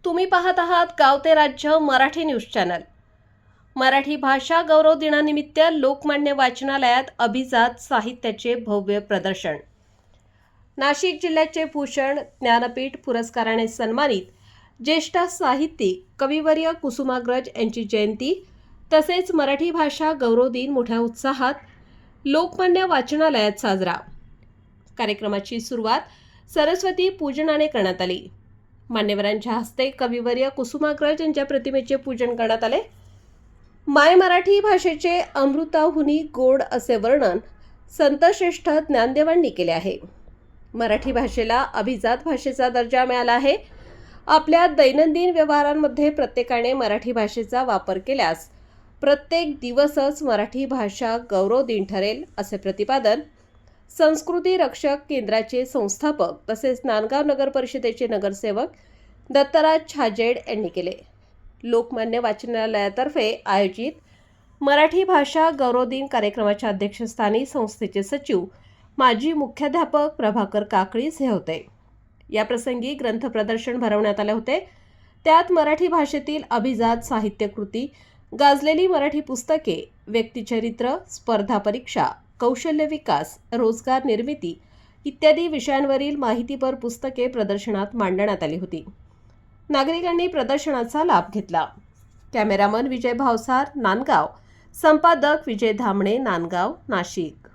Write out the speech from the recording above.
तुम्ही पाहत आहात गाव ते राज्य मराठी न्यूज चॅनल। मराठी भाषा गौरव दिनानिमित्त लोकमान्य वाचनालयात अभिजात साहित्याचे भव्य प्रदर्शन। नाशिक जिल्ह्याचे भूषण ज्ञानपीठ पुरस्काराने सन्मानित ज्येष्ठ साहित्यिक कविवर्य कुसुमाग्रज यांची जयंती तसेच मराठी भाषा गौरव दिन मोठ्या उत्साहात लोकमान्य वाचनालयात साजरा। कार्यक्रमाची सुरुवात सरस्वती पूजनाने करण्यात आली। मान्यवरांच्या हस्ते कविवर्य कुसुमाग्रज यांच्या प्रतिमेचे पूजन करण्यात आले। माय मराठी भाषेचे अमृताहुनी गोड असे वर्णन संतश्रेष्ठ ज्ञानदेवांनी केले आहे। मराठी भाषेला अभिजात भाषेचा दर्जा मिळाला आहे। आपल्या दैनंदिन व्यवहारांमध्ये प्रत्येकाने मराठी भाषेचा वापर केल्यास प्रत्येक दिवसच मराठी भाषा गौरव दिन ठरेल असे प्रतिपादन संस्कृती रक्षक केंद्राचे संस्थापक तसेच नांदगाव नगर परिषदेचे नगरसेवक दत्तराज छाजेड यांनी केले। लोकमान्य वाचनालयातर्फे आयोजित मराठी भाषा गौरव दिन कार्यक्रमाच्या अध्यक्षस्थानी संस्थेचे सचिव माजी मुख्याध्यापक प्रभाकर काकळीस हे होते। या प्रसंगी ग्रंथ प्रदर्शन भरवण्यात आले होते। त्यात मराठी भाषेतील अभिजात साहित्यकृती, गाजलेली मराठी पुस्तके, व्यक्तिचरित्र, स्पर्धा परीक्षा, कौशल्य विकास, रोजगार निर्मिती इत्यादी विषयांवरील माहितीपर पुस्तके प्रदर्शनात मांडण्यात आली होती। नागरिकांनी प्रदर्शनाचा लाभ घेतला। कॅमेरामन विजय भावसार, नांदगाव, संपादक विजय धामणे, नांदगाव, नाशिक।